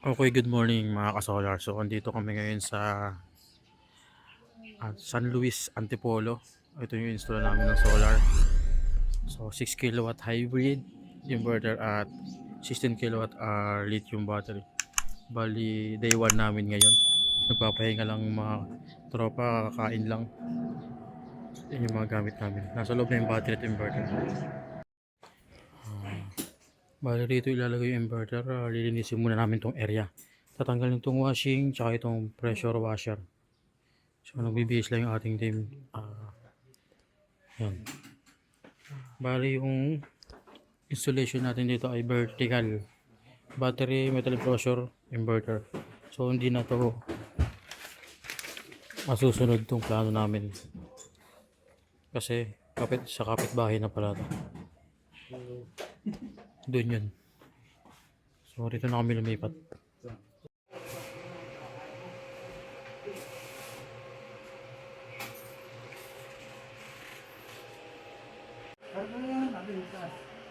Okay, good morning mga ka-solar. So, andito kami ngayon sa San Luis Antipolo. Ito yung install namin ng solar. So, 6 kilowatt hybrid inverter at 16 kilowatt lithium battery. Bali, day 1 namin ngayon. Nagpapahinga lang mga tropa, kakain lang. Yan yung mga gamit namin. Nasa loob na yung battery at inverter. Bali, rito ilalagay yung inverter. Lilinisin muna namin tong area. Tatanggalin itong washing, tsaka itong pressure washer. So, nagbibihis lang yung ating team. Yan. Bali, yung installation natin dito ay vertical. Battery, metal enclosure, inverter. So, hindi na to masusunod tong plano namin. Kasi, sa kapitbahay na pala to. Doon yun. So, rito na kami lumipat.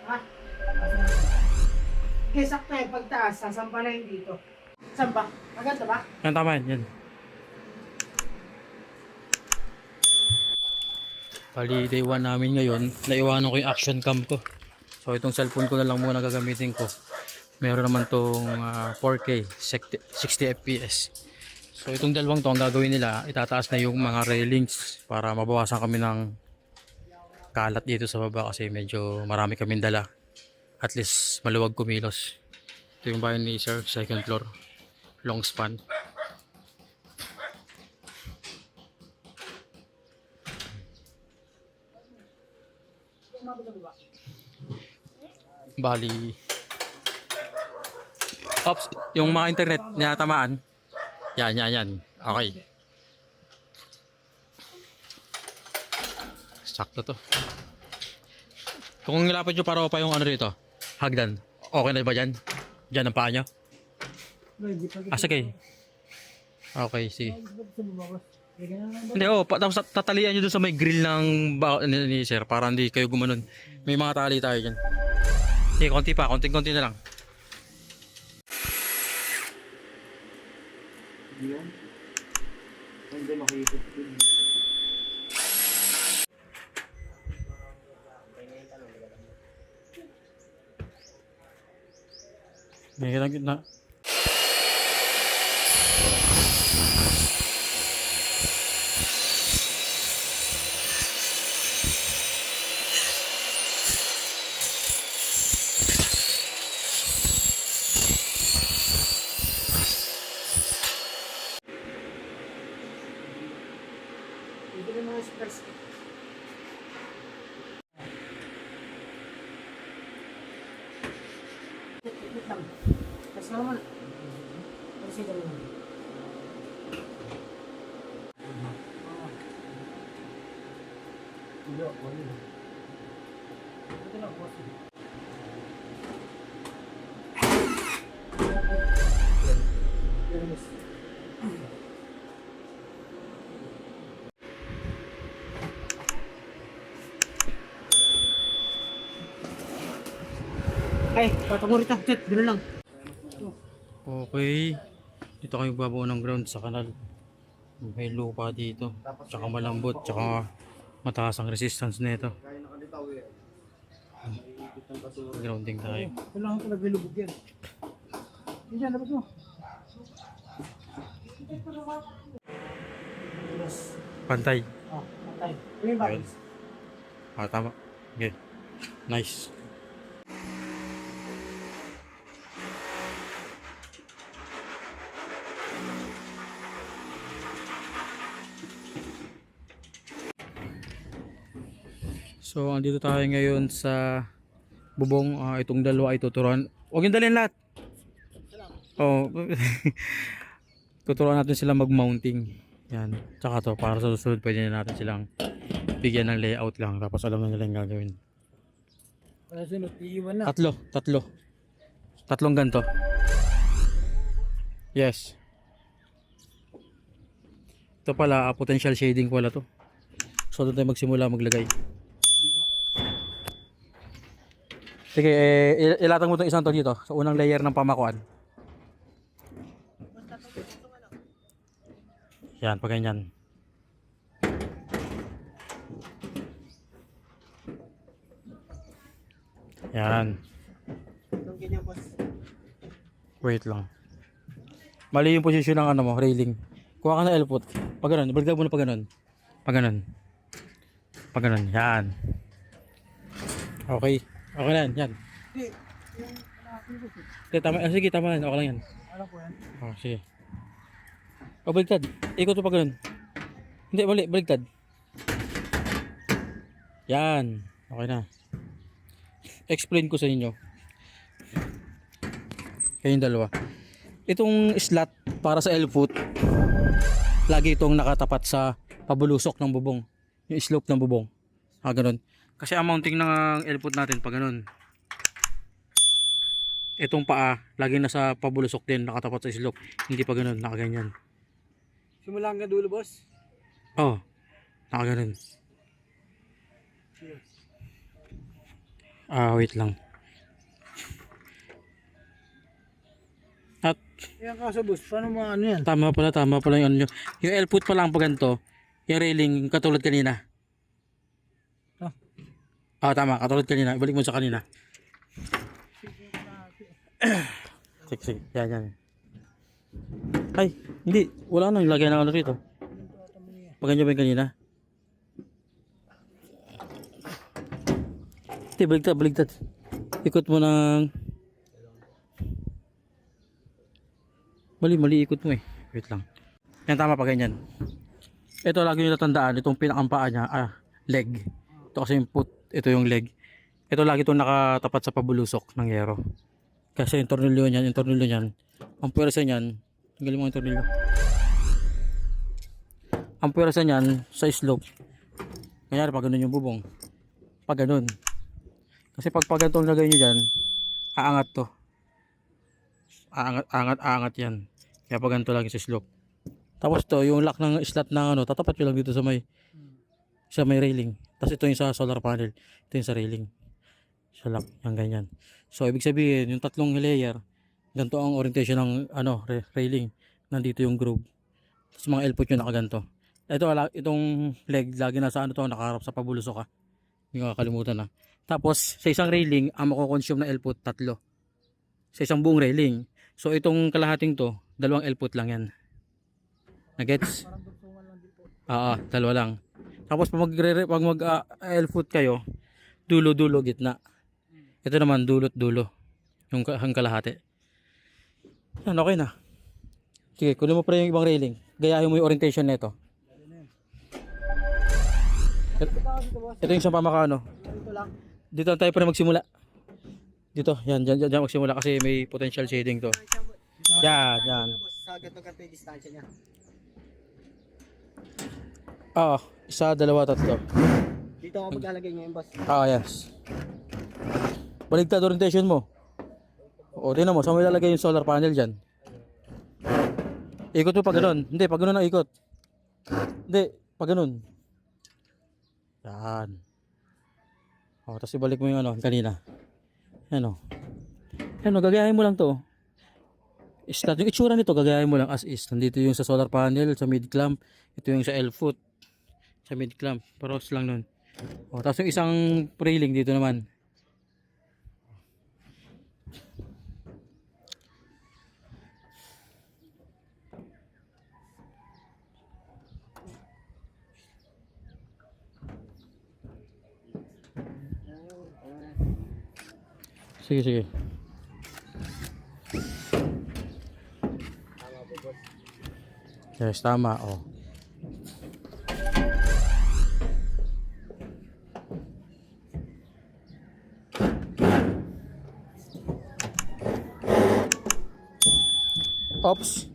Ha? Okay, sakto yung pagtaas, sasampa na yung dito. Saan ba? Maganda ba? Yan, tama yan. Yan. Bali, day 1 namin ngayon. Naiwanan ko yung action cam ko. So, itong cellphone ko na lang muna gagamitin ko. Meron naman tong 4K, 60 FPS. So, itong dalawang to ang gagawin nila, itataas na yung mga railings para mabawasan kami ng kalat dito sa baba kasi medyo marami kaming dala. At least maluwag kumilos. Ito yung bahay ni Sir, second floor, long span. Bali, ops, yung mga internet natamaan. Yan. Okay. Sakto to. Kung nilapad nyo para pa yung ano rito, hagdan. Okay na ba dyan? Dyan ang paa nyo? Sige. Okay, sige. Hindi, tapos tatalian nyo dun sa may grill ng ni sir para hindi kayo gumanon. May mga tali tayo dyan. Sige, konti pa. Konting-konti na lang. Hindi makikita. May gitna. Hindi na mga spares. Ikot lang. Tapos naman. Tapos ito naman. Ito lang, boss. Ay, patungo rito. Tit, gano'n lang. Okay. Dito kayo babaw ng ground sa kanal. May lupa dito. Tsaka malambot. Tsaka mataas ang resistance nito. Grounding tayo. Kailangan ko naglulubog yan. Hindi yan, dapat mo. Yes. Pantay. Oh, patay. Yung bagis. Tama. Okay. Nice. So, andito tayo ngayon sa bubong. Itong dalawa ay tuturuan. Huwag yung dalhin lahat. Oh, tuturuan natin sila mag-mounting. Yan. Tsaka to, para sa susunod, pwede na natin silang bigyan ng layout lang. Tapos alam na nila yung gagawin. Wala sunod, iiwan na. Tatlo. Tatlong ganto. Yes. Ito pala, potential shading pala to. So, doon tayo magsimula maglagay. Sige, ilatag mo itong isang to dito sa unang layer ng pamakuan. Yan, pag ganyan. Yan. Itong ganyan, boss. Wait lang. Mali yung posisyon ng ano mo, railing. Kuha ka ng L-foot. Pag ganun, baligtad mo na pag ganun. Pag ganun. Pag ganun, yan. Okay. Okay na yan, yan. Hindi. Yung kalahati, boss. Okay, tama. Sige, tama na. Okay lang yan. Alam ko yan. Oh, sige. O, baligtad. Ikot mo pag ganun. Hindi, baligtad. Yan. Okay na. Explain ko sa inyo. Kayong dalawa. Itong slot para sa L-foot, lagi itong nakatapat sa pabulusok ng bubong. Yung slope ng bubong. Ganun. Kasi ang mounting ng L-foot natin, pag ganun. Itong paa, lagi nasa pabulusok din, nakatapat sa slope. Hindi pa ganun, nakaganyan. Simula hanggang dulo, boss. Oh, nakaganon. Wait lang. At Yan kaso, boss. Paano mo ano yan? tama pala yung ano nyo. Yung L-foot pa lang pag ganito, yung railing katulad kanina. Tama, katulad kanina. Ibalik mo sa kanina. Sige. Yan. Ay, hindi. Wala nang lagay ng ano rito. Pag ganyan ba yung kanina? Hindi, baligtad. Ikot mo ng... Mali, ikot mo eh. Wait lang. Yan, tama pa ganyan. Ito lagi nyo natandaan, itong pinakampaa niya, leg. Ito kasi yung foot, ito yung leg. Ito lagi itong nakatapat sa pabulusok ng yero. Kasi yung tornilyo niyan, ang pwersa niyan, tanggalin mo yung tornilyo. Ang pwersa niyan sa slope. Kanyari pag ganun yung bubong. Pag ganun. Kasi pag ganitong lagay nyo dyan, aangat to. Aangat yan. Kaya pag ganito lagi sa slope. Tapos to, yung lock ng slot na ano, tatapat nyo lang dito sa may railing. Tapos ito yung sa solar panel. Ito yung sa railing. Sa lock, yung ganyan. So, ibig sabihin, yung tatlong layer, ganito ang orientation ng railing. Nandito yung groove. Tapos mga L-foot nyo nakaganto. Itong leg, lagi nasa nakaharap sa pabulusok Hindi ko kakalimutan Tapos, sa isang railing, ang mako-consume na L-foot, 3. Sa isang buong railing. So, itong kalahating to, 2 L-foot lang yan. Nagets? Parang dugtungan lang dito. 2 lang. Tapos, pag L-foot kayo, dulo-dulo, gitna. Ito naman, dulot-dulo. Yung kalahati. Yan, okay na. Sige, kunin mo pa yung ibang railing. Gayahin mo yung orientation nito. Ito yung isang pamakano. Dito lang. Dito tayo pa magsimula. Dito, yan magsimula kasi may potential shading to. Yan. Sa ganito ka yung distansya niya. 1, 2, 3. Dito ako maglalagay ngayon, boss. Yes. Baligtad orientation mo. Tingnan mo, saan mo ilalagay yung solar panel dyan? Ikot mo pag ganun. Hindi, pag ganun ang ikot. Hindi, pag ganun. Yan. Tapos ibalik mo yung kanina. Yan gagayahin mo lang to. Yung itsura nito, gagayahin mo lang as is. Nandito yung sa solar panel, sa mid clamp. Ito yung sa L-foot. Sa mid clamp. Paros lang nun. Tapos yung isang railing dito naman. Sige. Yes, tama. Ops.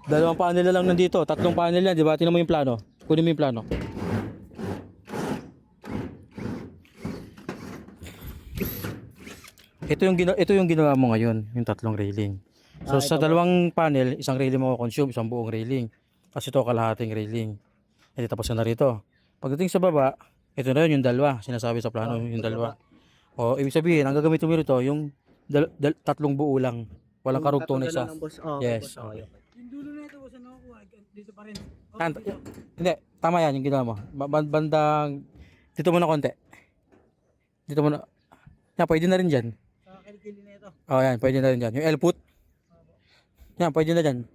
2 panel na lang nandito. 3 panel yan. Di ba? Tingnan mo yung plano. Kunin mo yung plano. Ito yung ginawa mo ngayon, yung 3 railing. So sa 2 panel, isang railing mo consume, isang buong railing. Kasi ito kalahating railing. Tapos na rito. Pagdating sa baba, ito na yun yung 2, sinasabi sa plano, yung 2. Ibig sabihin, ang gagamitin mo rito, yung 3 buo lang. Walang karugtong na isa. Boss. Yes. Okay. Yung dulo na ito, boss, ano ko? Dito pa rin. Oh, Yan, dito. hindi, tama yan yung ginawa mo. Bandang, dito muna konti. Dito muna. Yan, pwede na rin dyan. Sa kilikili na ito. Oh, yan, pwede na rin dyan. Yung L-put. Yan, pwede na dyan.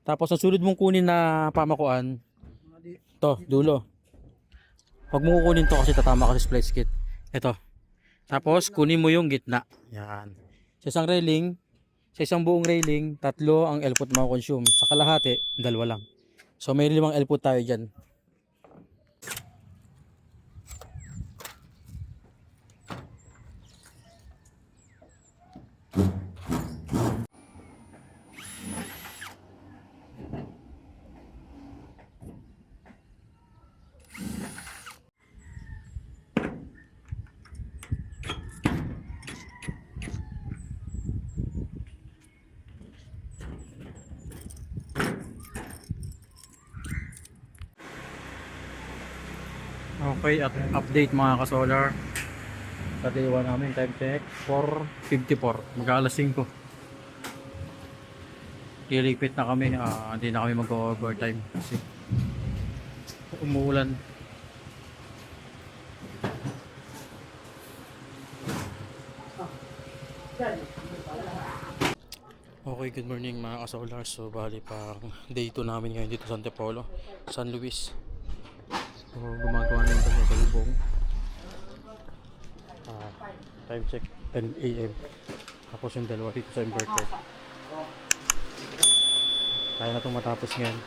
Tapos, ang sunod mong kunin na pamakuan, Mga di. to, dulo. Huwag mo kukunin to kasi tatama ka sa splice kit. Ito. Tapos, kunin mo yung gitna. Yan. Sa isang railing, sa isang buong railing, 3 ang L-put mako-consume. Sa kalahati, 2 lang. So, may 5 L-put tayo dyan. Okay, at update mga ka-solar. Sa day 1 namin, time check, 4:54. Mag-aalas 5. Lilipit na kami, hindi na kami mag-overtime kasi umuulan. Okay, good morning mga ka-solar. So, bali pang day 2 namin ngayon dito sa Antipolo, San Luis. So, gumagawa namin ito sa lubong. Time check 10 AM. Tapos yung dalawa dito sa inverter. Kaya na itong matapos ngayon.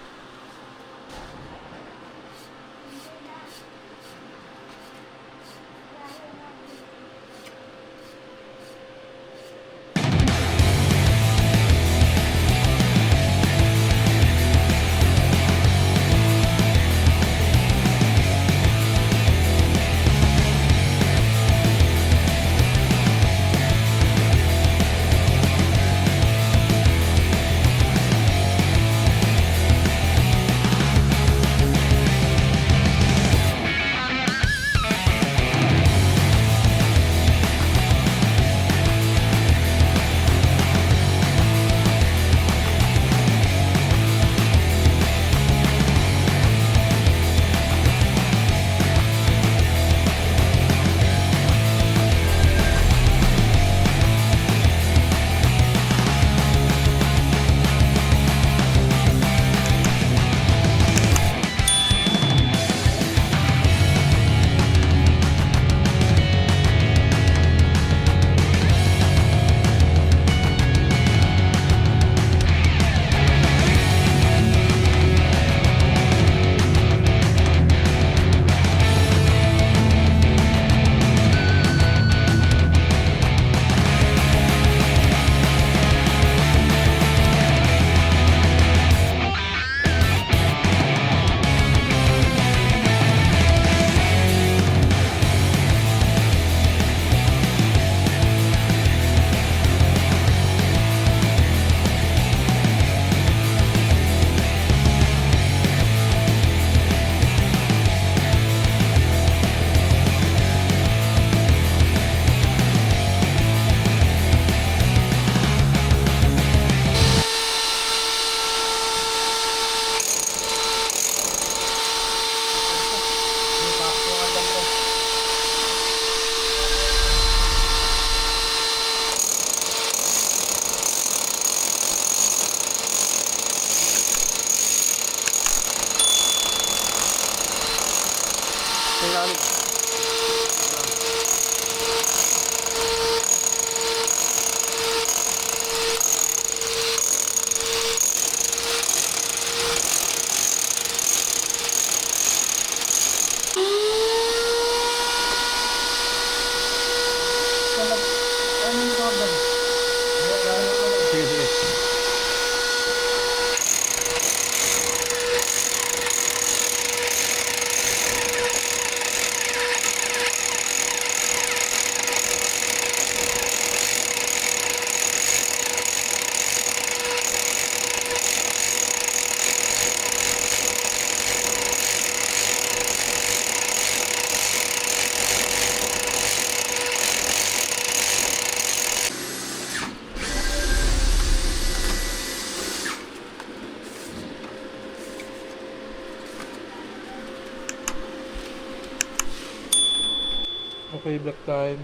Cafe Black Time.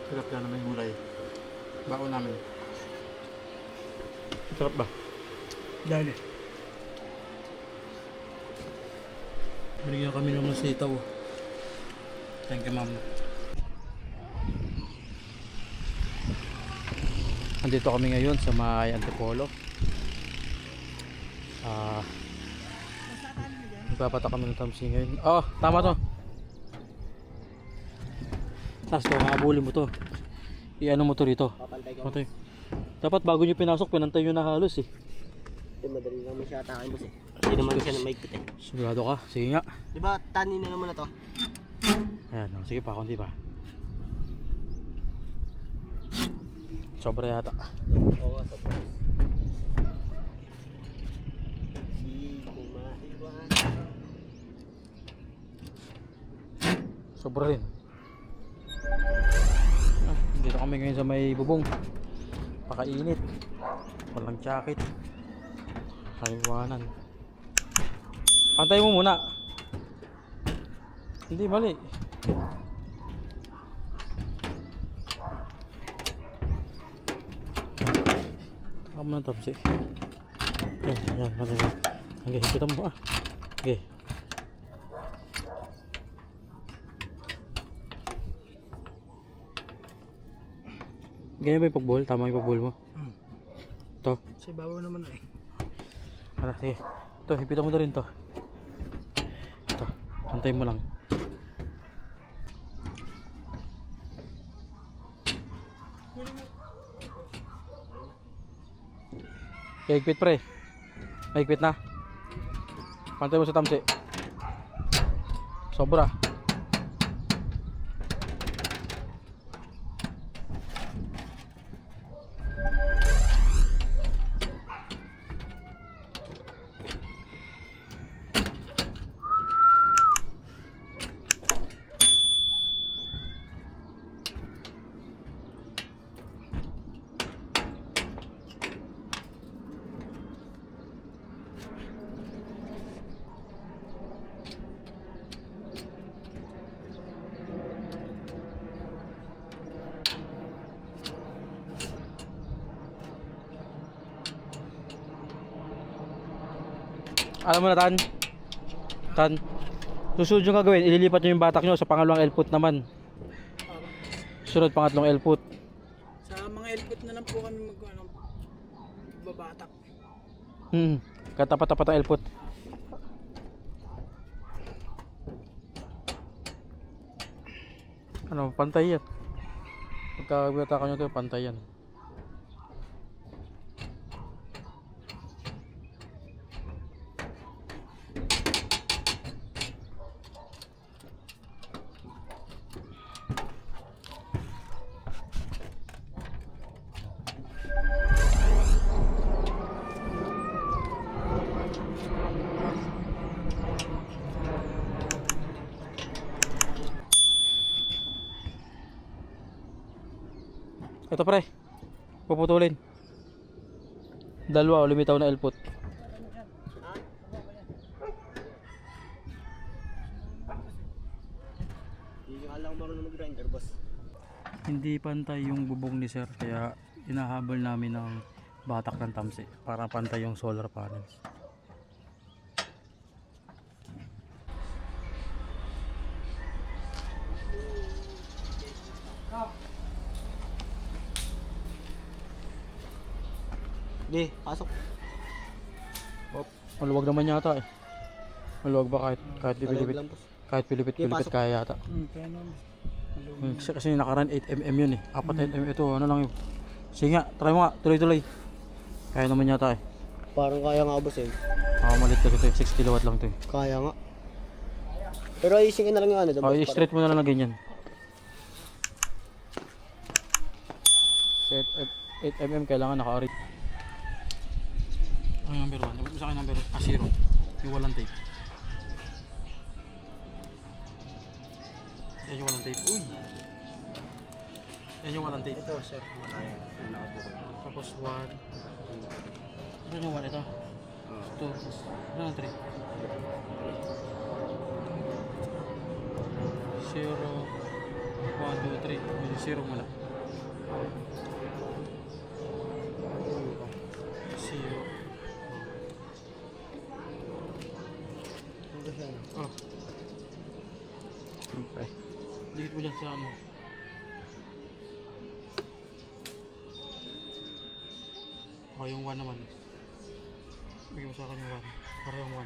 Sarap na naman yung mulay. Baon namin. Sarap ba? Dali. Binigyan kami ng sitaw. Thank you, ma'am. Andito kami ngayon sa may Antipolo. Magpapata kami ng tamsi ngayon. Oh, tama to. Tapos to, habulin mo to. I-ano mo to rito. Papantay ka. Patay. Dapat bago nyo pinasok, pinantay nyo na halos eh. Ito, madali lang mo siya atakin, boss eh. Hindi naman siya na maigpit eh. Sigurado ka? Sige nga. Di ba, tanin na naman na to? Ayan, oh, sige pa, konti pa. Sobra yata. Oo, sa boss. Di kumaiwan. Sobra rin. Dito kami ngayon sa may bubong. Pakainit. Walang jacket. Kaiwanan. Pantay mo muna. Hindi, mali. Taka mo ng tapsi. Yan, pantay mo. Okay, kita mo ah. Okay. Ganyan ba yung pagbol? Tama yung pagbol mo? Ito. Sa ibabaw naman eh. Tara, sige. Ito, hipitan mo na rin to. Ito, pantayin mo lang. Higpit pre. Higpit na. Pantay mo sa tamsi. Sobra. Alam mo na Tan, susunod yung gagawin, ililipat nyo yung batak nyo sa pangalawang elput naman. Sunod pangatlong elput. Sa mga elpit na lang po kami babatak. Katapat-tapat ang elput. Ano, pantay yan. Pagkabatakan nyo ito, pantay yan. Ito pre, puputulin. Dalawa o lumitaw na elput. Hindi ka lang marunong mag-grinder, boss. Hindi pantay yung bubong ni sir, kaya inahabol namin ng batak ng tamsi para pantay yung solar panels. Hindi, pasok. Oh, maluwag naman yata eh. Maluwag ba kahit Maluwag pilipit? lang, boss. Kahit pilipit pasok. kaya yata. Kaya naman. Kasi nakaran 8mm yun eh. 4mm ito, ano lang yun. Sige nga, try mo nga, tuloy-tuloy. Kaya naman yata eh. Parang kaya nga, boss eh. Malit kasi ito, 6 kilowatt lang ito eh. Kaya nga. Pero ayusin na lang yung ano, Oh, i-straight mo na lang na ganyan. 8mm kailangan naka-orange. Ang number 1, sa akin number 0. Yung walang tape. Yan yung walang tape. Uy! Yan yung walang tape. Ito, sir. Tapos 1. Ano yung 1 ito? 2. Ano yung 3? 0, 1, 2, 3. May 0 muna. 0. Oh. Okay. Dikit mo dyan sa ano. O, yung 1 naman. Bigyan mo sa akin yung 1. Para yung 1.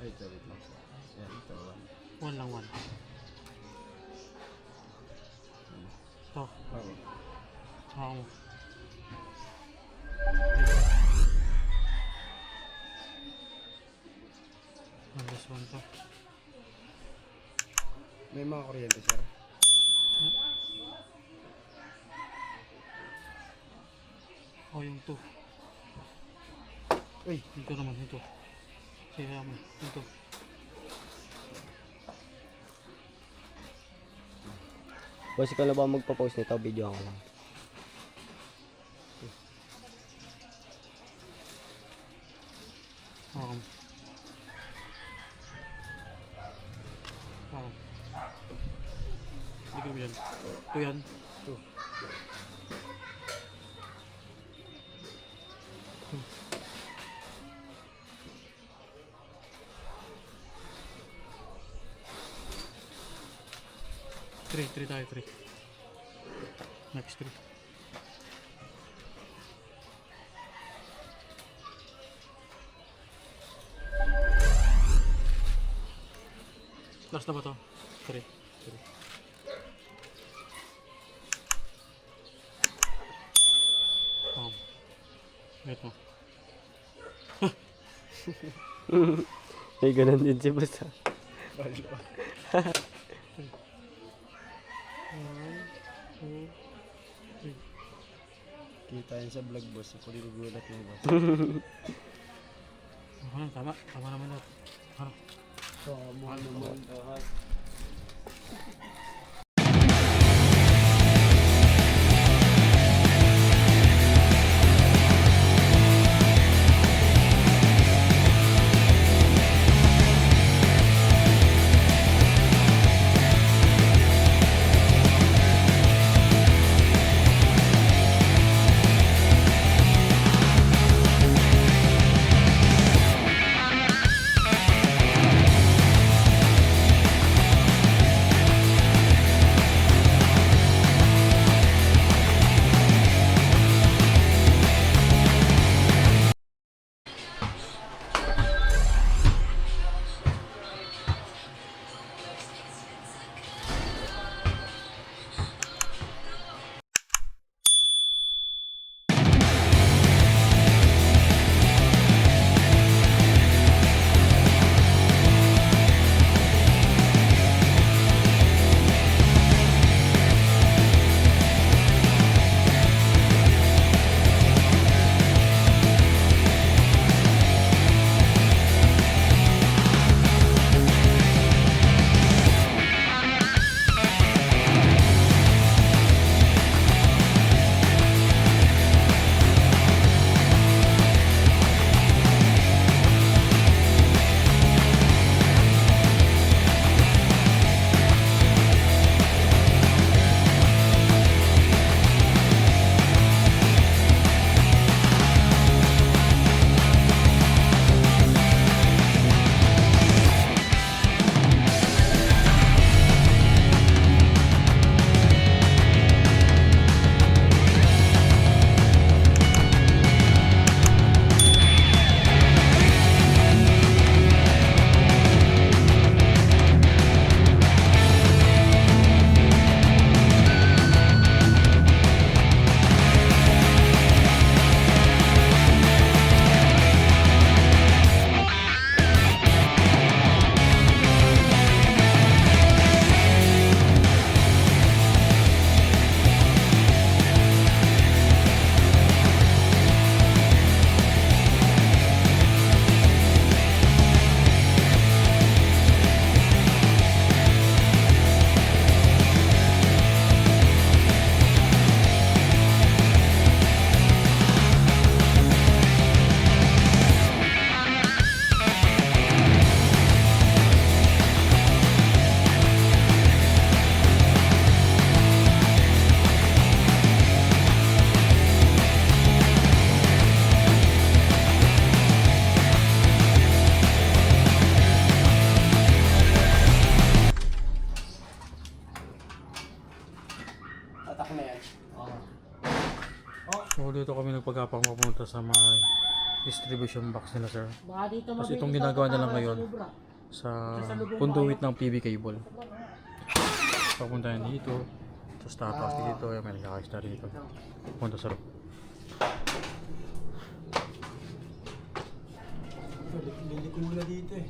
Ay, ito, wait lang. Yan, ito. 1 lang 1. Ito. Oo. Saka mo. Minus 1 to. May mga kuryente, sir. O, yung 2. Uy, Ito naman, ito. Sige mo. Ito. Boss, ikaw na ba magpo-post nito? Video ako lang. Oo. Oo. Bigyan mo yan. Ito yan. Ito. Three tayo, 3. Next 3. Last na ba to? 3. Wait mo. May ganun din si boss ha. Kita yan sa vlog, boss. Ako gulat mo, boss. Tama. Tama naman na. Tama naman. dito kami nagpagkapang mapunta sa mga distribution box nila, sir. Baka dito Tapos mabilis itong ang ginagawa nila tatawa ngayon sa lubra. sa conduit ng PV cable. Papunta yan dito. Tapos tapas dito. May nagkakais na rito. Punta sa loob. Liliko muna dito eh.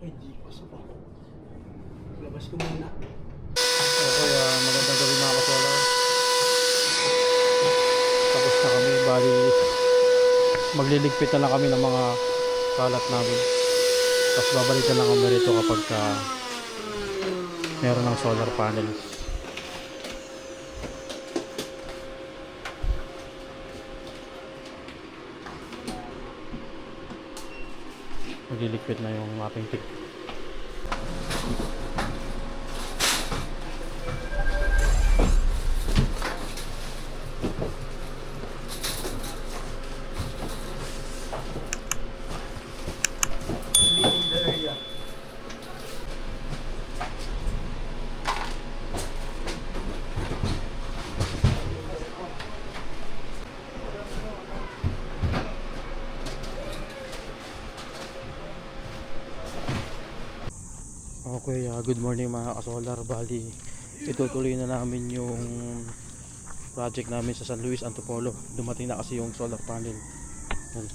Ay, di pasok pa. Labas ko muna. Okay, magandang gabi mga kasolar. Tapos na kami. Bali, magliligpit na lang kami ng mga kalat namin. Tapos babalikan lang kami rito kapag meron ng solar panel. Magliligpit na yung ating tip. Okay, good morning mga kasolar. Bali, itutuloy na namin yung project namin sa San Luis Antipolo. Dumating na kasi yung solar panel. Yan.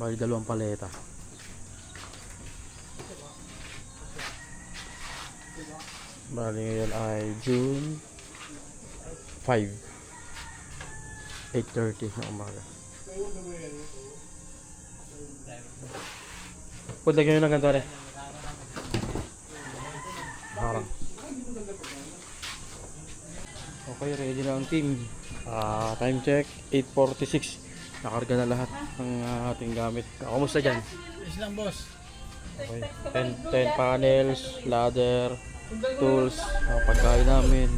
Bali, 2 paleta. Bali, ngayon ay June 5, 8:30 na umaga. Punta nyo ng ganito rin. Harang. Okay, ready na ang team. Time check, 8:46. Nakarga na lahat ng ating gamit. Kamusta dyan? Is lang, boss. Okay. 10 panels, ladder, tools, pagkain namin.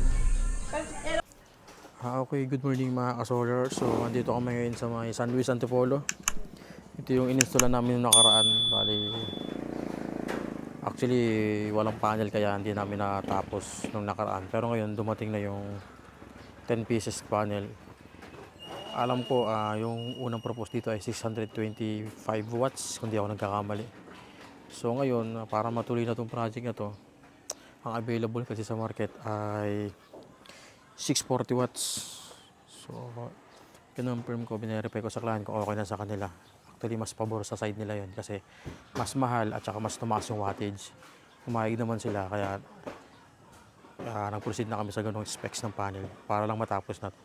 Okay, good morning mga kasolar. So, andito kami ngayon sa may San Luis Antipolo. Ito yung ininstalla namin nung nakaraan. Bali, actually walang panel kaya hindi namin natapos nung nakaraan. Pero ngayon dumating na yung 10 pieces panel. Alam ko yung unang propose dito ay 625 watts kung di ako nagkakamali. So ngayon para matuloy na tong project na to, ang available kasi sa market ay 640 watts. So kinonfirm ko, binerify ko sa client kung okay na sa kanila. Actually, mas pabor sa side nila yon kasi mas mahal at saka mas tumaas yung wattage. Pumayag naman sila kaya nag-proceed na kami sa ganung specs ng panel para lang matapos na to.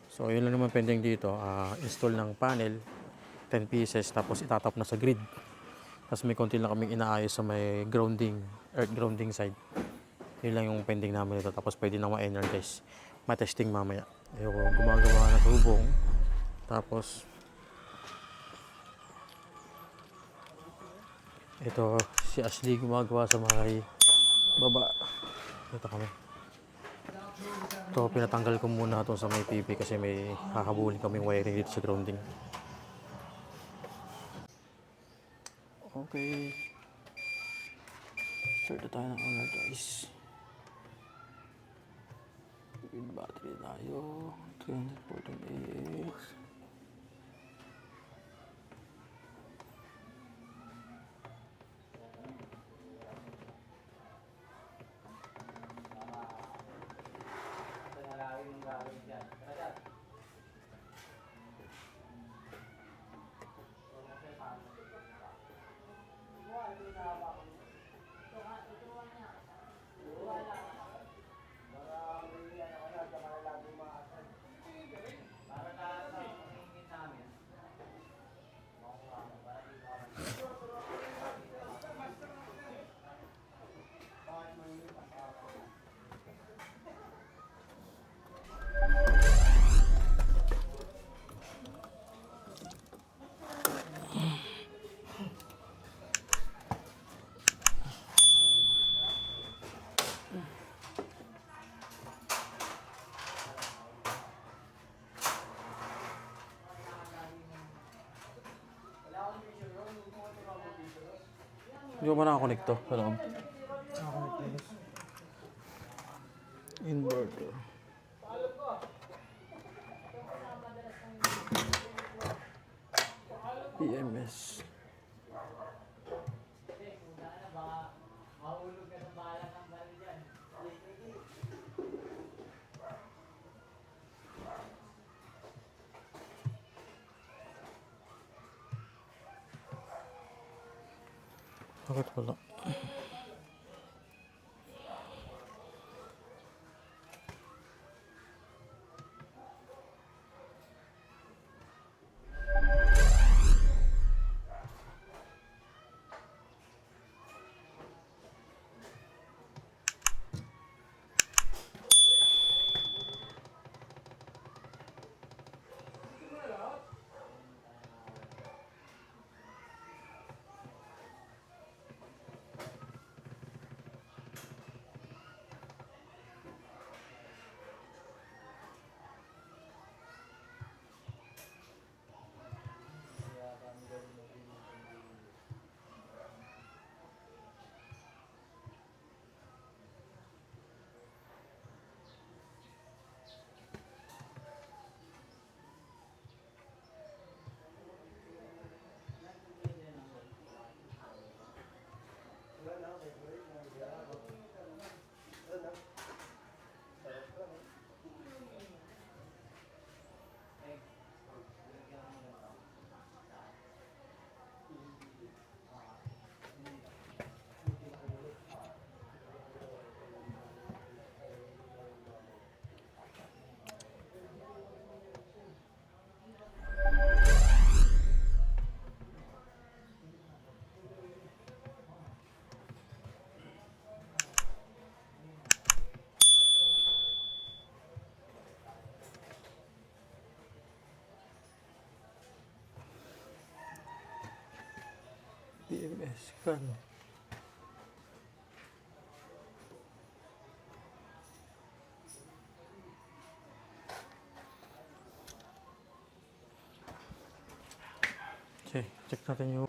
So, yun lang naman pending dito. Install ng panel, 10 pieces, tapos itatap na sa grid. Tapos may konti lang kaming inaayos sa may grounding, earth grounding side. Yun lang yung pending namin dito. Tapos pwede na ma-energize. Ma-testing mamaya. Yung gumagawa na tubong. Tapos, ito si Ashley gumagawa sa mga baba. Ito kami. Ito pinatanggal ko muna ito sa may PP kasi may hahabulin kaming wiring dito sa grounding. Okay. Start na tayo ng agad guys. With battery tayo. 314 AX. Hindi ko ba nakakonect to sa loob? Inverter. EMS. Bakit wala? EMS kan. Okay, check natin yung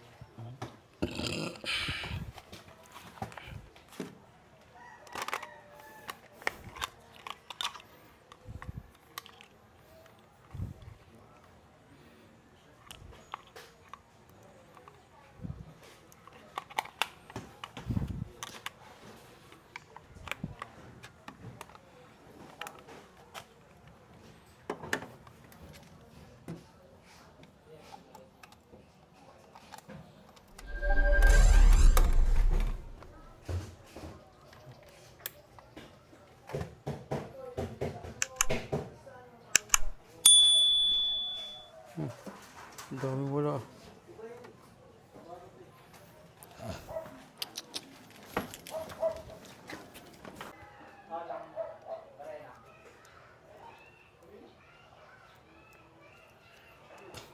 ang daming wala.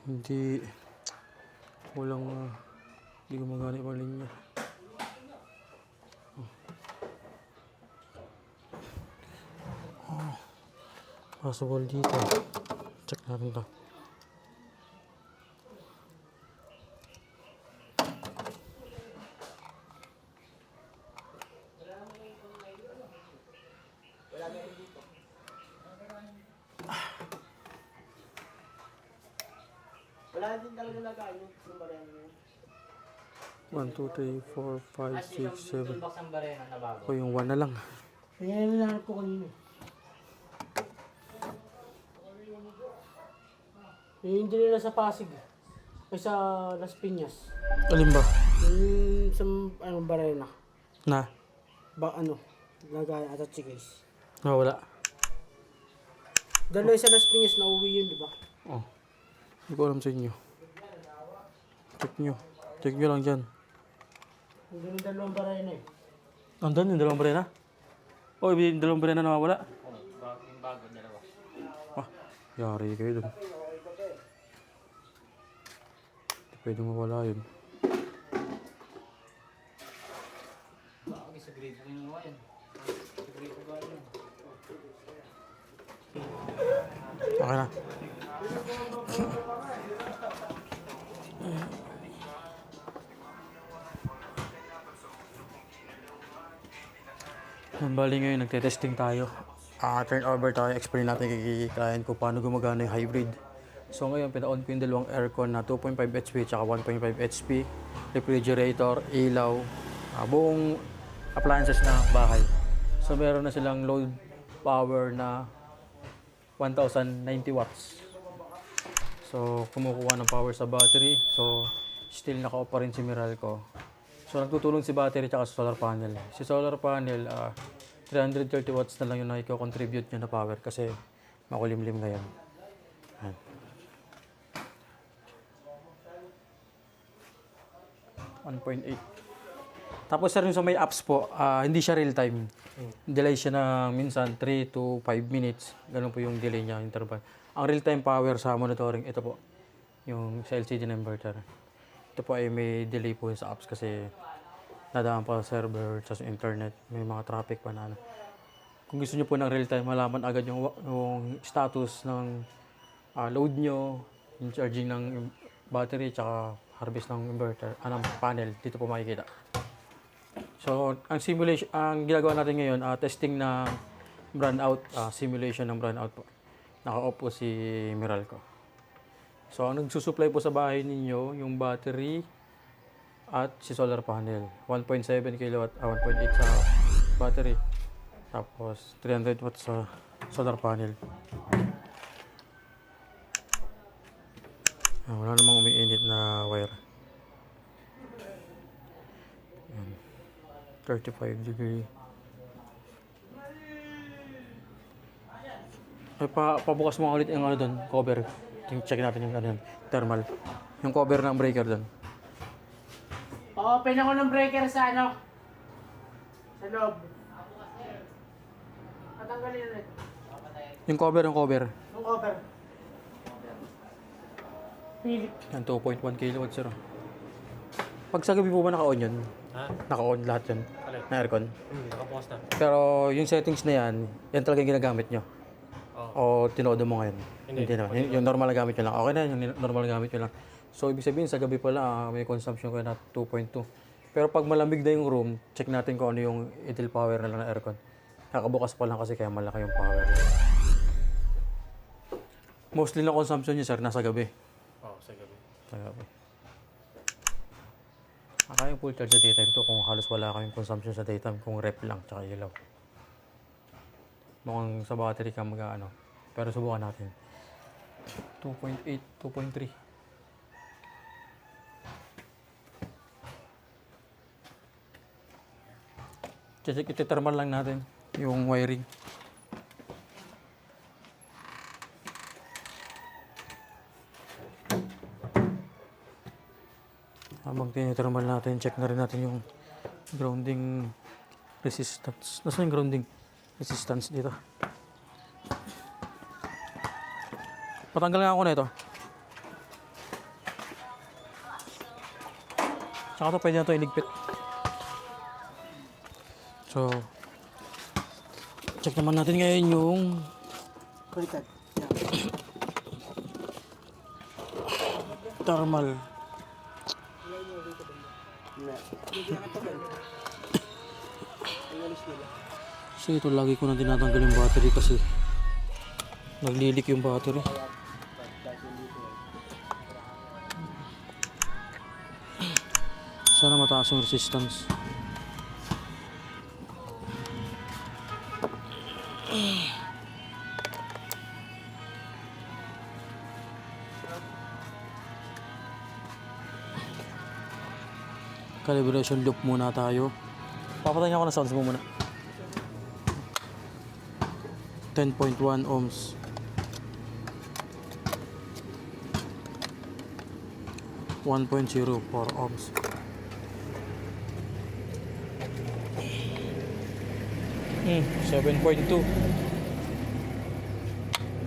Hindi walang hindi gumagana yung linya. Possible dito. Check natin to. Wala din talaga lagay yung barena yun. 1, 2, 3, 4, 5, 6, 7. Toolbox ang barena na bago. O yung 1 na lang. Kaya hinahanap ko kanina. Yung dinila sa Pasig. Ay sa Las Piñas. Alin ba? Yung sa barena. Na? Lagay at case. Wala. Dalawa sa Las Piñas na uwi yun, di ba? Oh. Hindi ko alam sa inyo. Check nyo. Check nyo lang dyan. Hindi yung dalawang barena eh. Andun yung dalawang barena? O, yung dalawang barena nawawala? Yung bago, dalawa. Ah, yari kayo dun. Hindi pwedeng mawala yun. Bakit sa grade ko yung yan? Sa grade ko ba yun? Okay na. Bali ngayon, nagte-testing tayo. Turn over tayo. Explain natin kay client ko paano gumagana yung hybrid. So ngayon, pina-on ko yung dalawang aircon na 2.5 HP at 1.5 HP, refrigerator, ilaw, buong appliances na bahay. So meron na silang load power na 1090 watts. So kumukuha ng power sa battery. So still naka-off pa rin si Meralco. So nagtutulong si battery at sa solar panel. Si solar panel, 330 watts na lang yung nakiko-contribute niya na power kasi makulimlim ngayon. Ayan. 1.8. Tapos sir, yung sa may apps po, hindi siya real time. Delay siya na minsan 3 to 5 minutes. Ganun po yung delay niya, interval. Ang real time power sa monitoring, ito po, yung sa LCD na inverter. Ito po ay may delay po sa apps kasi nadaan pa sa server, sa internet, may mga traffic pa na ano. Kung gusto niyo po ng real time, malaman agad yung status ng load nyo, yung charging ng battery, tsaka harvest ng inverter, ng panel, dito po makikita. So, ang simulation, ang ginagawa natin ngayon, testing ng brownout, simulation ng brownout po. Naka-off po si Meralco. So, ang nagsusupply po sa bahay ninyo, yung battery at si solar panel. 1.7 kW, 1.8 sa battery. Tapos, 300 watts sa solar panel. Wala namang umiinit na wire. 35 degree. Ay, pabukas mo ulit yung ano doon, cover. Check natin yung ano yan, thermal. Yung cover ng breaker doon. Open ako ng breaker sa ano? Sa loob. Patanggalin ulit. Yung cover. Yung cover. Pilit. Yan, 2.1 kW sir. Pag sa gabi po ba naka-on yun? Ha? Naka-on lahat yun? Na aircon? Nakabukas na. Pero yung settings na yan, yan talaga yung ginagamit nyo? O tinodo mo ngayon? Hindi naman. Yung normal na gamit nyo lang. Okay na, yung normal na gamit nyo lang. So, ibig sabihin, sa gabi pala, may consumption kayo na 2.2. Pero pag malamig na yung room, check natin kung ano yung idle power na lang na aircon. Nakabukas pa lang kasi kaya malaki yung power. Mostly na consumption nyo, sir, nasa gabi. Oo, sa gabi. Sa gabi. Kaya full charge sa daytime to kung halos wala kayong consumption sa daytime, kung rep lang, tsaka ilaw. Mukhang sa battery ka mag-ano. Pero subukan natin. 2.8, 2.3. Check, iti-thermal lang natin yung wiring. Habang tinithermal natin, check na rin natin yung grounding resistance. Nasaan yung grounding resistance dito? Patanggal nga ako na ito. Tsaka ito, pwede na ito iligpit. So, check naman natin ngayon yung Baliktad. thermal. So ito, lagi ko na tinatanggal yung battery kasi naglilik yung battery. Sana mataas yung resistance. Calibration loop muna tayo. Papatayin ako ng sounds mo muna. 10.1 ohms. 1.04 ohms. Hmm, 7.2.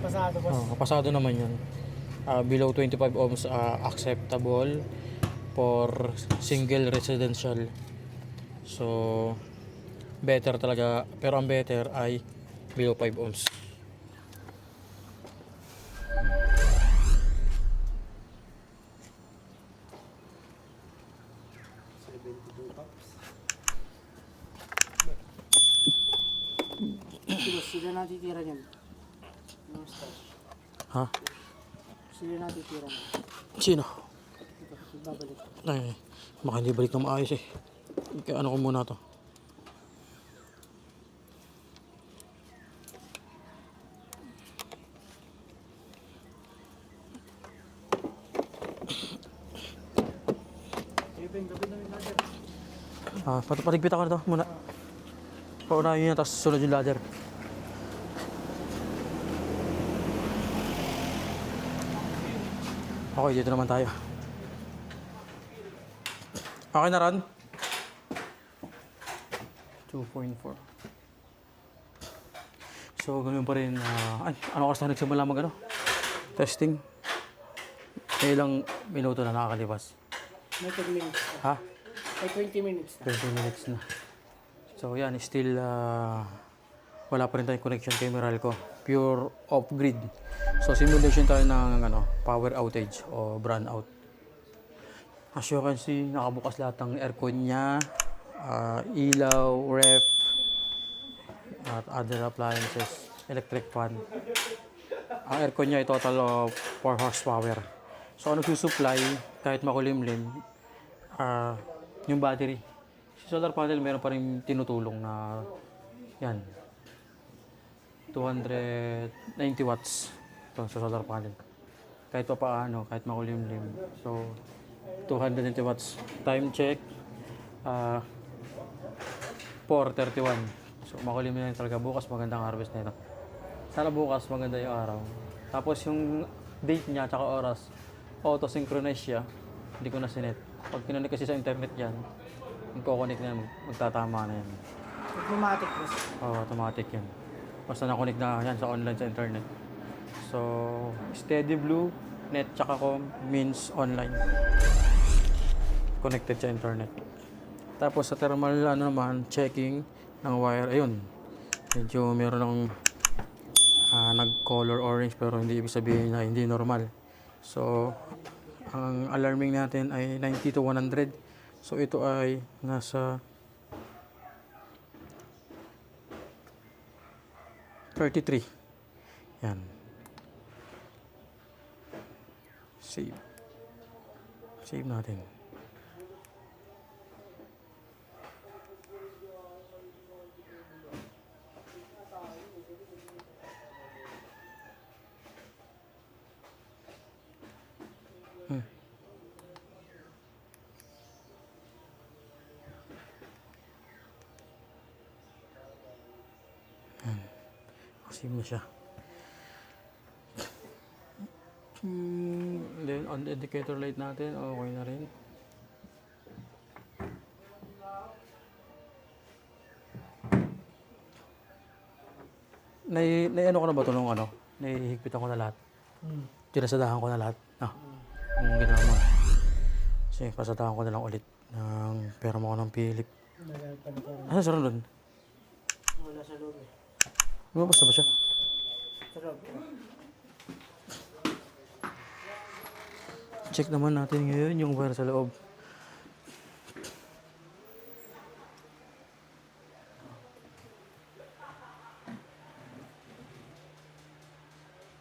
Pasado boss. Kapasado naman yun. Below 25 ohms, acceptable for single residential. So, better talaga. Pero ang better ay below 5 ohms. Sila natitira niyan. Yung stash. Ha? Sila natitira na. Sino? Ito, babalik. Ay, baka hindi balik na maayos eh. Kaya ano ko muna to. Patigpit ako na to muna. Paunahin niya, tapos sunod yung ladder. Okay, dito naman tayo. Okay na, Ron? 2.4. So, ganun pa rin. Ano oras na nagsimula mag testing? May ilang minuto na nakakalipas. May 10 minutes na. Ha? May 20 minutes na. 20 minutes na. So, yan. Still, wala pa rin tayong connection kay Meralco. Pure off-grid. So, simulation tayo ng power outage o brownout. As you can see, nakabukas lahat ng aircon niya, ilaw, ref, at other appliances, electric fan. Ang aircon niya ay total of 4 horsepower. So, ano susupply, kahit makulimlim, yung battery. Si solar panel, meron pa rin tinutulong na, yan, 290 watts ito sa solar panel. Kahit pa paano, kahit makulimlim. So, 290 watts. Time check, 4:31. So, makulimlim na talaga. Bukas magandang harvest na ito. Sana bukas maganda yung araw. Tapos yung date niya, tsaka oras, auto-synchronize siya. Hindi ko na sinet. Pag kinonik kasi sa internet yan, magkoconnect na yan, magtatama na yan. Automatic boss. Automatic yan. Basta na-connect na yan sa online, sa internet. So, Steady Blue, net tsaka com means online. Connected sa internet. Tapos sa thermal naman, checking ng wire. Ayun. Medyo meron ng nag-color orange pero hindi ibig sabihin na hindi normal. So, ang alarming natin ay 90 to 100. So, ito ay nasa 33. Yan. Save. Save natin. Save na siya. Then on the indicator light natin, okay na rin. Ano ko na ba ito nung Nahihigpitan ko na lahat. Tinasadahan ko na lahat. Ang ginawa mo. Kasi pasadahan ko na lang ulit ng pera mo ko ng Philip. Ano sa doon? Wala sa loob eh. Lumabas na ba siya? Sa loob. Check naman natin ngayon yung wire sa loob.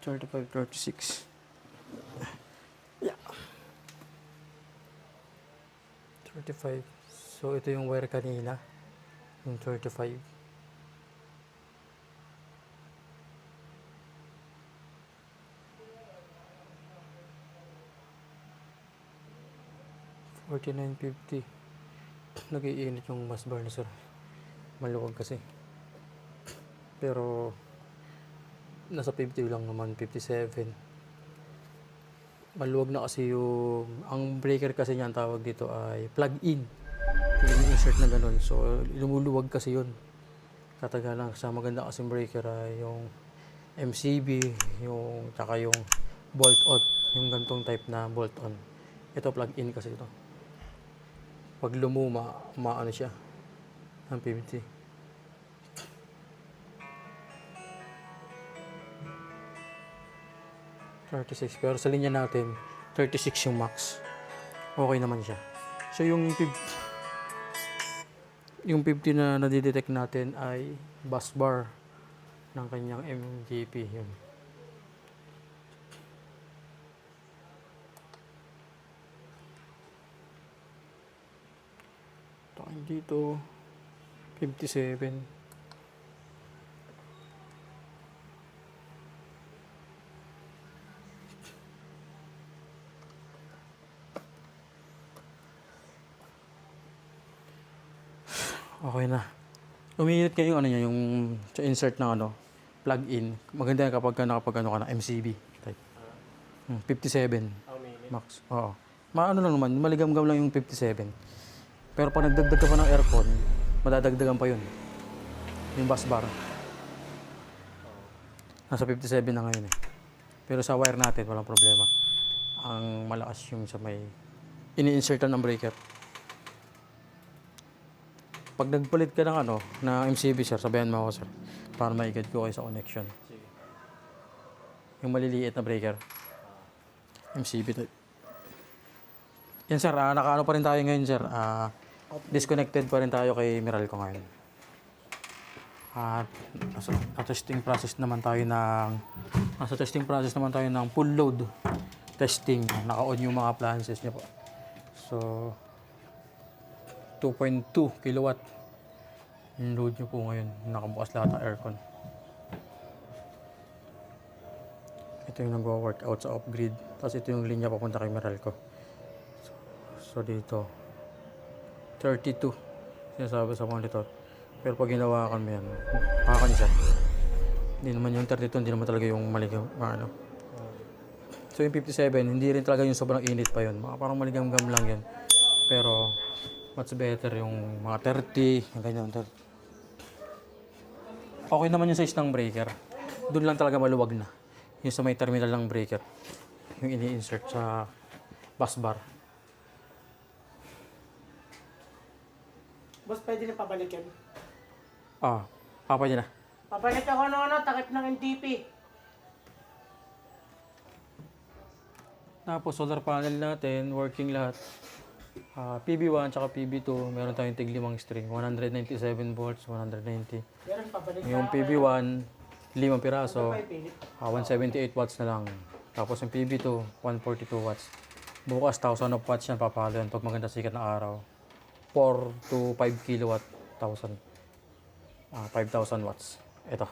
$35, $36. Yeah. 35. So ito yung wire kanina. Yung 35. $49.50. Nag-iinit yung bus bar na sir. Maluwag kasi. Pero nasa 50 lang naman, 57. Maluwag na kasi yung ang breaker kasi niyan tawag dito ay plug-in. Yung insert na ganun. So lumuluwag kasi yun. Katagalan sa maganda kasing breaker ay yung MCB, yung tsaka yung bolt-on, yung gantong type na bolt-on. Ito plug-in kasi ito. Pag lumuma, maano siya ng 50. $36. Pero sa linya natin, 36 yung max. Okay naman siya. So yung 50 na nadidetect natin ay bus bar ng kanyang MGP. Yun. Takin dito. 57. Okay na. Umiinit kayo yung ano niya, yung sa insert ng ano, plug-in. Maganda yan kapag ka nakapag ano ka na, MCB type. 57 max. Oo. Maano lang naman, maligam-gam lang yung 57. Pero pag nagdagdag ka pa ng aircon, madadagdagan pa yun. Yung bus bar. Nasa 57 na ngayon eh. Pero sa wire natin, walang problema. Ang malakas yung sa may ini-insertan ng breaker. Pag nagpalit ka ng ano, na MCB sir, sabayan mo ako sir. Para maigad ko kayo sa connection. Yung maliliit na breaker. MCB type. Yan sir, nakaano pa rin tayo ngayon sir. Disconnected pa rin tayo kay Meralco ngayon. At nasa testing process naman tayo ng full load testing. Naka-on yung mga appliances niya po. So 2.2 kilowatt yung load nyo po ngayon. Nakabukas lahat ng aircon. Ito yung nagwa-workout sa off-grid. Tapos ito yung linya papunta kay Meralco. So dito 32 sinasabi sa monitor. Pero pag ginawa mo yan, makakanisa. Hindi naman yung 32, hindi naman talaga yung maligam. Ano. So yung 57, hindi rin talaga yung sobrang init pa yun. Parang maligam-gam lang yan. Pero much better yung mga 30, yung ganyan. Okay naman yung size ng breaker. Doon lang talaga maluwag na. Yung sa may terminal ng breaker. Yung ini-insert sa bus bar. Boss, pwede na pabalikin. Pwede na. Pabalik ako ng ano, takip ng NTP. Tapos solar panel natin, working lahat. PB1 tsaka PB2, meron tayong tig 5 string, 197 volts, 190. Meron pabalik Yung PB1, 5 piraso, 178 watts na lang. Tapos yung PB2, 142 watts. Bukas 1000 of watts yan, papalo yan pag maganda sikat na araw. 4 to 5 kilowatt, 5,000 watts. Ito.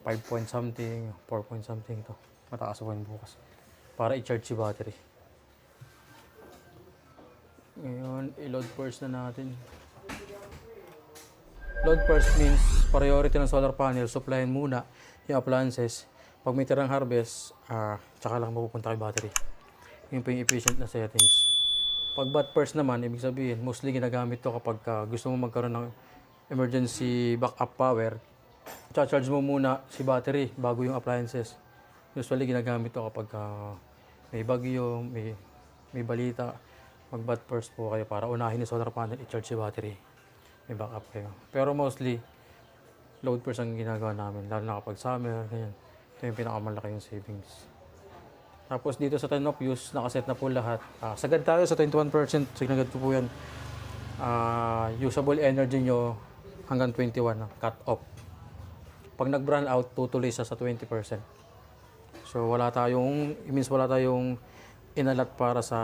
5 point something, 4 point something ito. Mataas ako yung bukas. Para i-charge si battery. Ngayon, i-load first na natin. Load first means priority ng solar panel, supplyin muna yung appliances. Pag may tirang harvest, tsaka lang mapupunta kay battery. Yun po yung efficient na settings. Pag bat first naman, ibig sabihin, mostly ginagamit to kapag gusto mo magkaroon ng emergency backup power. Charge mo muna si battery bago yung appliances. Usually ginagamit to kapag may bagyo, may balita. Mag bat first po kayo para unahin yung solar panel, i-charge si battery. May backup kayo. Pero mostly, load first ang ginagawa namin. Lalo na kapag summer, ganyan. Ito yung pinakamalaki yung savings. Tapos dito sa time of use, nakaset na po lahat. Sagad tayo sa 21%. Sagad po yan. Usable energy nyo hanggang 21, cut off. Pag nag-run out, tutuloy sa 20%. So wala tayong inalat para sa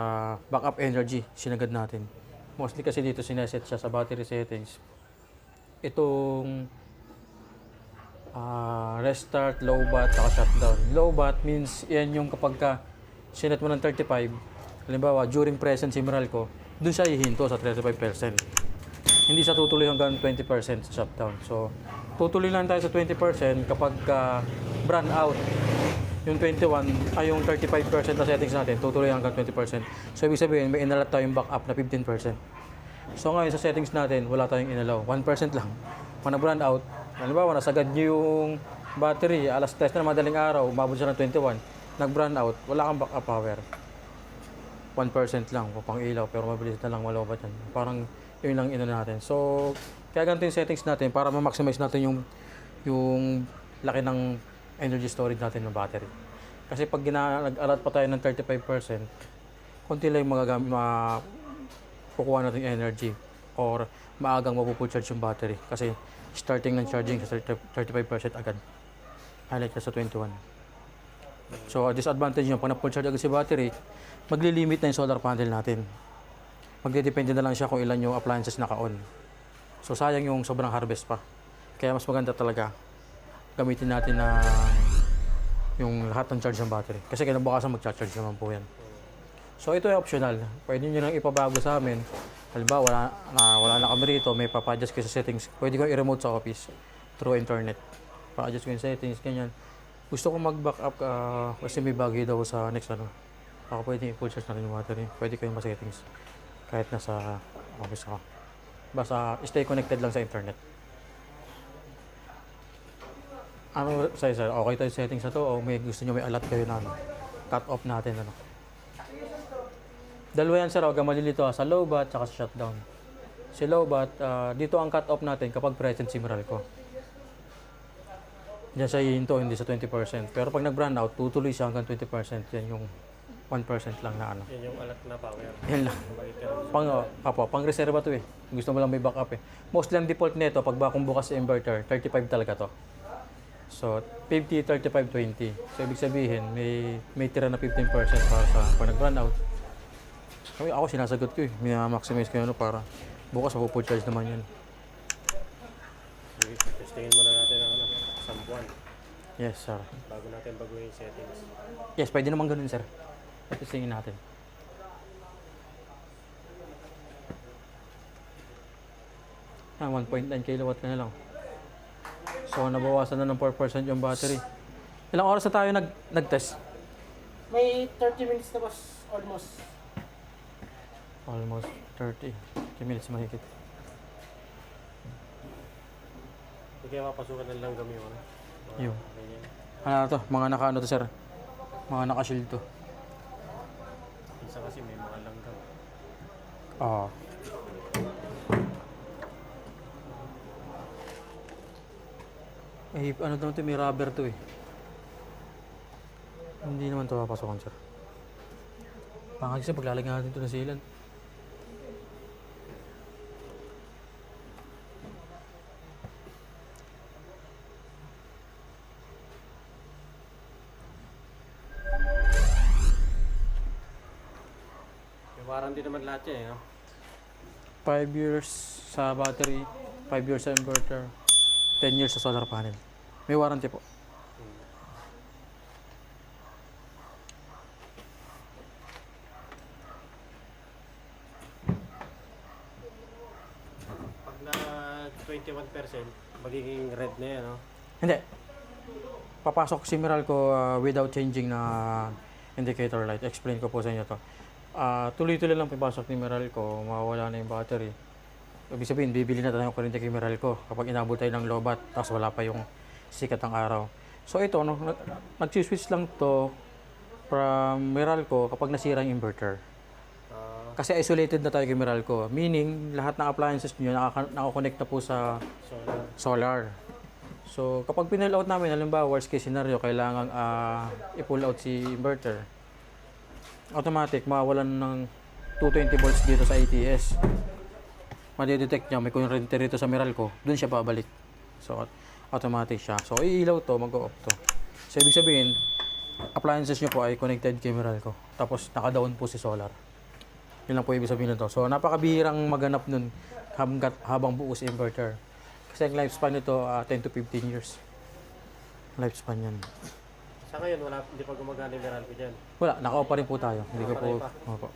backup energy. Sinagad natin. Mostly kasi dito sineset siya sa battery settings. Itong restart, low bat, saka shutdown. Low bat means yan yung kapag sinet mo ng 35, halimbawa during present si Meralco, dun siya hihinto sa 35%. Hindi siya tutuloy hanggang 20% shutdown. So, tutuloy lang tayo sa 20% kapag run out. Yung 21, yung 35% na settings natin, tutuloy hanggang 20%. So, ibig sabihin, may inalat tayong backup na 15%. So, ngayon sa settings natin, wala tayong inalaw. 1% lang. Pag nag-run out, halimbawa, nasagad nyo yung battery, alas 3 na madaling araw, umabot siya ng 21, nag-run out, wala kang backup power. 1% lang, pang ilaw, pero mabilis na lang malobat yan. Parang yun lang ino natin. So, kaya ganito yung settings natin para ma-maximize natin yung laki ng energy storage natin ng battery. Kasi pag nag-allot pa tayo ng 35%, konti lang yung kukuha natin yung energy or maagang mapupucharge yung battery. Kasi starting ng charging sa 35% agad. Highlight ka sa 21. So, disadvantage nyo, pag na-full charge agad si battery, magli-limit na yung solar panel natin. magdedepende na lang siya kung ilan yung appliances naka-on. So sayang yung sobrang harvest pa. Kaya mas maganda talaga gamitin natin na yung lahat ng charge ng battery. Kasi kinabukasan magcha-charge naman po yan. So ito ay optional. Pwede nyo lang ipabago sa amin. Halimbawa, wala na kami rito, may papa-adjust kayo sa settings. Pwede ko i-remote sa office through internet. Pa-adjust ko yung settings, ganyan. Gusto ko mag-backup kasi may bagay daw sa next ano. Baka pwede i-full charge natin yung battery. Pwede ko yung settings kahit nasa office ako. Basta stay connected lang sa internet. Ano sir? Okay tayo settings na to o may gusto nyo may alert kayo na ano? Cut off natin ano? Dalawa yan sir, huwag kang malilito sa low bat at sa shutdown. Si low bat, dito ang cut off natin kapag present si Meralco. Diyan siya hihinto, hindi sa 20%. Pero pag nag-brand out, tutuloy siya hanggang 20%. Yan yung 1% lang na ano. Yan yung alert na power. Yan lang. Pang reserva to eh. Gusto mo lang may backup eh. Mostly ang default nito, pag bakong bukas sa inverter, 35 talaga to. So, 50, 35, 20. So, ibig sabihin, may tira na 15% para sa pag nag-run out. Ako sinasagot ko eh. Minamaximize ko yun para bukas ako full charge naman yan. Sige, testingin muna natin ang ano, isang buwan. Yes, sir. Bago natin baguhin yung settings. Yes, pwede naman ganun, sir. Testingin natin. Ah, 1.9 kilowatt ka na lang. So, nabawasan na ng 4% yung battery. Ilang oras na tayo nag-test? May 30 minutes na boss, almost. Almost 30 minutes mahigit. Hindi kaya mapasukan ng langgam yung ano. Yung. Ganyan. Ano to? Mga naka-ano to, sir? Mga naka-shield to. Isa kasi may mga langgam. Ah. Eh, ano naman to? May rubber to eh. Hindi naman to papasokan, sir. Pangag siya, paglalagyan natin ito ng sealant. May warranty naman lahat yan eh, no? 5 years sa battery, 5 years sa inverter, 10 years sa solar panel. May warranty po. Pag na 21%, magiging red na yan, no? Hindi. Papasok si Meralco without changing na indicator light. Explain ko po sa inyo to. Tuloy-tuloy lang papasok ni Meralco, mawawala na yung battery. Ibig sabihin, bibili na tayo ng kuryente kay Meralco kapag inabot tayo ng lobat, tapos wala pa yung sikat ng araw. So ito, no, nag-switch lang to from Meralco kapag nasira yung inverter. Kasi isolated na tayo kay Meralco. Meaning, lahat ng appliances nyo nakakonect na po sa solar. So, kapag pinil out namin, halimbawa, worst case scenario, kailangan i-pull out si inverter. Automatic, mawawalan ng 220 volts dito sa ATS. Madidetect niya, may kuryente rito sa Meralco, dun siya babalik. So, automatic siya. So, iilaw to, mag-off to. So, ibig sabihin, appliances nyo po ay connected kay Meralco. Tapos, naka-down po si solar. Yun lang po ibig sabihin nito. So, napakabihirang maganap nun habang buo si inverter. Kasi ang lifespan nito, 10 to 15 years. Lifespan yan. Sa ngayon, hindi pa gumagana yung Meralco dyan. Wala, naka-off pa rin po tayo. Hindi ko po. Opo.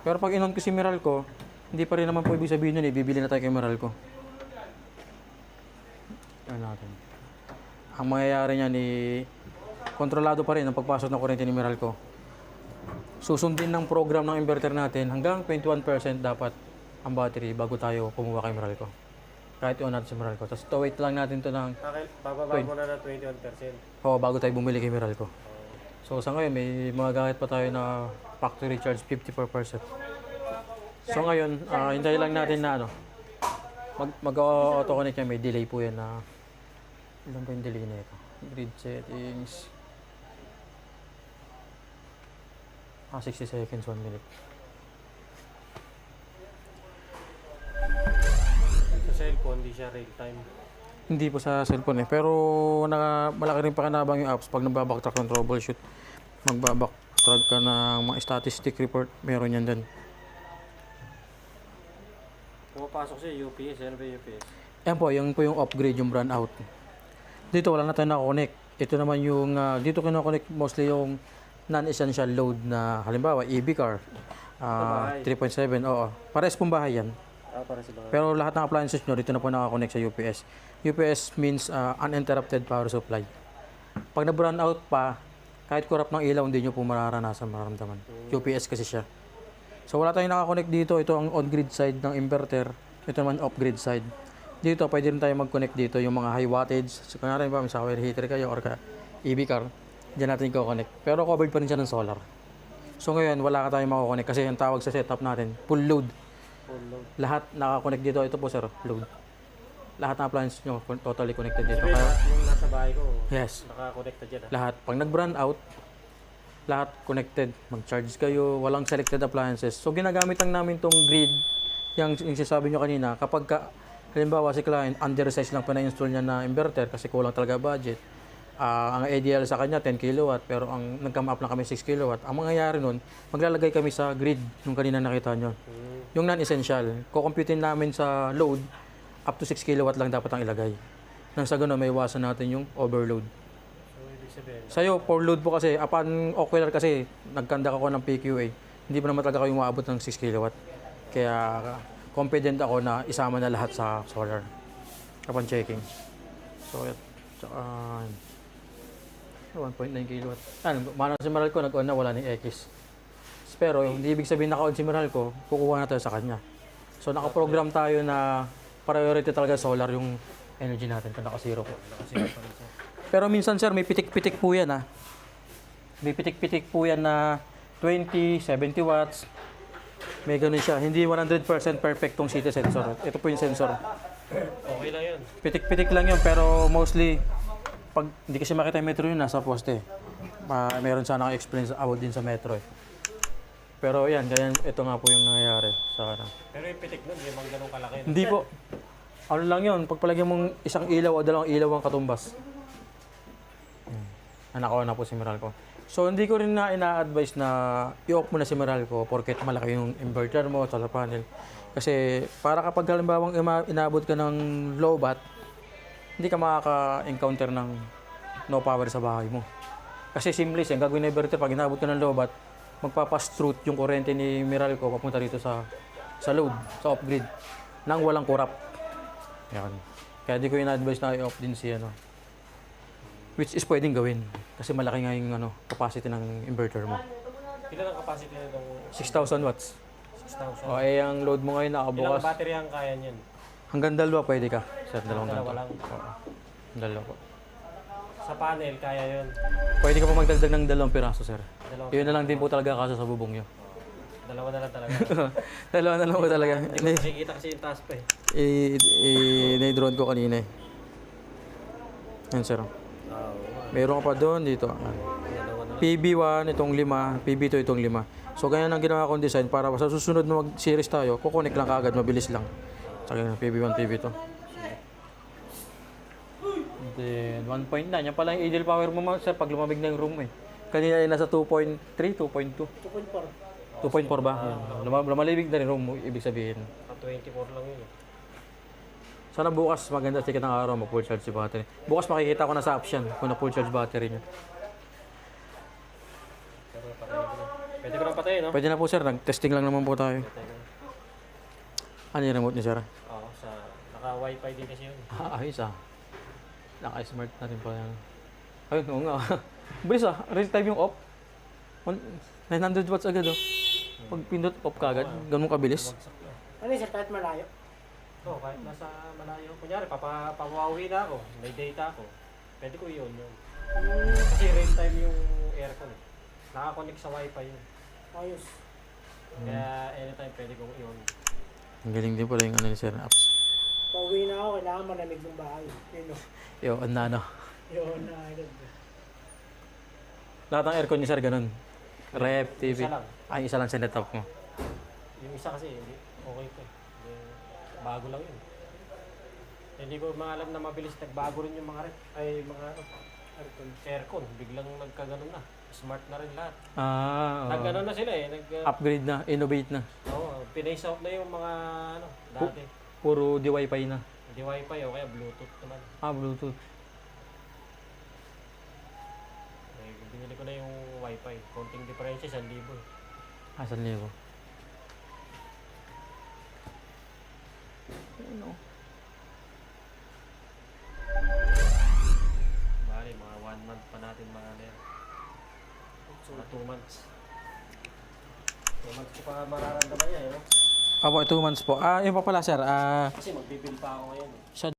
Pero pag in-on ko si Meralco, hindi pa rin naman po ibig sabihin nun bibili na tayo kay Meralco. Ano natin. Ang mangyayari niyan kontrolado pa rin ang pagpasok ng kuryente ni Meralco. Susundin ng program ng inverter natin hanggang 21% dapat ang battery bago tayo kumuha kay Meralco. Kahit i-on natin si Meralco. Tapos wait lang natin to ng Bababa mo na ng 21%. bago tayo bumili kay Meralco. So sa ngayon may mga gamit pa tayo na factory charge 54%. So ngayon, hintayin lang natin na mag-auto-connect yan. May delay po yan na ilan ba yung delay na ito? Grid settings 60 seconds, 1 minute. Sa cellphone, hindi siya real time. Hindi po sa cellphone pero malaki rin pakinabang yung apps pag nagbabacktrack ng troubleshoot. Magbabacktrack ka ng mga statistic report, meron yan din. papasok siya, UPS, ano ba yung UPS? Yan po, yung po yung upgrade, yung brand out. Dito wala na tayo na-connect. Ito naman yung, dito kino-connect mostly yung non-essential load na halimbawa, EV car. Bahay. 3.7, oo. Pares pong bahay yan. Para sa bahay. Pero lahat ng appliances nyo, dito na po nakakonect sa UPS. UPS means uninterrupted power supply. Pag na-brown out pa, kahit kurap ng ilaw, hindi nyo po mararanasan, mararamdaman. UPS kasi siya. So wala tayong nakakonect dito. Ito ang on-grid side ng inverter. Ito naman off-grid side. Dito, pwede rin tayo mag-connect dito yung mga high wattage. So kung natin ba, may shower heater kayo or EV car, dyan natin i-connect. Pero covered pa rin siya ng solar. So ngayon, wala ka tayong makakonect kasi yung tawag sa setup natin, full load. Full load. Lahat nakakonect dito. Ito po sir, load. Lahat ng appliances nyo, totally connected dito. Sabi, Kaya, yung nasa bahay ko, yes, nakakonekta dyan. lahat. Pag nag-brand out, lahat connected. Mag-charge kayo, walang selected appliances. So ginagamit lang namin tong grid, yung sinasabi nyo kanina, kapag halimbawa si client, undersize lang pa na-install niya na inverter kasi kulang talaga budget. Ang ADL sa kanya 10 kilowatt pero ang nag-come up lang kami 6 kilowatt. Ang mangyayari nun, maglalagay kami sa grid yung kanina nakita nyo. Yung non-essential, kukumputin namin sa load, up to 6 kilowatt lang dapat ang ilagay. Nang sa ganun, may iwasan natin yung overload. So, ibig sabihin, Sa'yo, for load po kasi, upon ocular kasi, nagkandak ako ng PQA, hindi pa naman talaga kayo maabot ng 6 kilowatt. Kaya, confident ako na isama na lahat sa solar upon checking. So, tsaka, 1.9 kilowatt. Mana si Meralco, nag-on na, wala ni X. Pero, hindi ibig sabihin naka-on si Meralco, kukuha na tayo sa kanya. So, nakaprogram tayo na priority talaga solar yung energy natin kung naka-zero po. Pero minsan sir, may pitik-pitik po yan May pitik-pitik po yan na 20, 70 watts. May ganun siya. Hindi 100% perfect tong city sensor. Ito po yung sensor. okay lang yun. Pitik-pitik lang yun pero mostly pag hindi kasi makita yung metro yun, nasa poste. Meron sana explain about din sa metro Pero yan, ganyan, ito nga po yung nangyayari sa ano. Pero yung pitik nun, hindi bang ganun kalaki? Hindi po. Ano lang yun, pagpalagyan mong isang ilaw o dalawang ilaw ang katumbas. Anak ko na po si Meralco. So hindi ko rin na ina-advise na i-off mo na si Meralco porket malaki yung inverter mo, solar panel. Kasi para kapag halimbawang inabot ka ng low bat, hindi ka makaka-encounter ng no power sa bahay mo. Kasi seamless yan, gagawin na inverter pag inabot ka ng low bat, magpapass through yung kuryente ni Meralco papunta dito sa load, sa off-grid, nang walang kurap. Yan. Kaya di ko ina-advise na i-off din si ano. Which is pwedeng gawin. Kasi malaki nga yung capacity ng inverter mo. Ilan ang capacity nitong 6,000 watts. 6,000? O ang load mo ngayon Ilang nakabukas. battery ang kaya niyan? Hanggang dalawa pwede ka. Sir, dalawang Dalawa ganito. lang. Oo. Dalawa po. Sa panel, kaya yun. Pwede ka pa magdagdag ng 2 piraso, sir. Dalawa, Yun na lang din po talaga kaso sa bubong nyo. dalawa na lang talaga. Dalawa na lang po talaga. Nakikita kasi yung taas pa eh. I-drone ko kanina Yan, sir. Meron ka pa doon, dito. Dalawa na lang. PB1, itong 5. PB2, itong 5. So, ganyan ang ginawa kong design para sa susunod na mag-series tayo, kukonek lang kaagad, mabilis lang. Saka PB1, PB2. Then, 1.9. Yan pala yung ideal power mo, sir, pag lumamig na yung room Kanina ay nasa 2.3, 2.2. 2.4. 2.4 ba? Lumalibig na rin room mo, ibig sabihin. 24 lang yun. Sana bukas maganda sikat ng araw, mag-full charge si battery. Bukas makikita ko na sa option kung na full charge battery nyo. Pero patayin ko na. Pwede ko lang patayin, no? Pwede na po sir, nag-testing lang naman po tayo. Patayin ko. Ano yung remote niya sir? Oo, naka-wifi din kasi yun. Ayos Naka-smart na rin pala yan. Ayun, oo nga. Bilis real time yung off. 900 watts agad Pag pindot off ka agad, ganun kabilis. Bagsak na. Ano yun, sir, kahit malayo? Oo, kahit nasa malayo. Kunyari, papawawi na ako. May data ako. Pwede ko yun. Kasi real time yung aircon eh. Nakakonect sa wifi yun. Ayos. Kaya anytime pwede kong yun. Ang galing din pala yung ano ni sir, apps. Pauwi na ako, kailangan malamig ng bahay. Yun o. Yo, ano. Yun na, agad. Lahat ng aircon ni sir, ganun. Rep, TV. Isa lang. Ay, isa lang sa netop mo. Yung isa kasi, okay pa eh. Bago lang yun. Hindi ko maalam na mabilis nagbago rin yung mga rep. Ay, mga aircon. Biglang nagkaganon na. Smart na rin lahat. Oo. Nag na sila eh. Upgrade na, innovate na. Oo, pinace out na yung mga dati. Puro di wifi na. Hindi wifi o kaya bluetooth naman. Ah, Bluetooth. Eh, binili ko na yung wifi. Konting diferensya, 1,000 eh. Ah, 1,000. Ano? Bali, mga 1 month pa natin mga ano yan. Mga 2 months. 2 months ko pa mararamdaman yan, no? Apo, 2 months po. Ah, yun pa pala sir. Kasi magbibil pa ako ngayon. Siya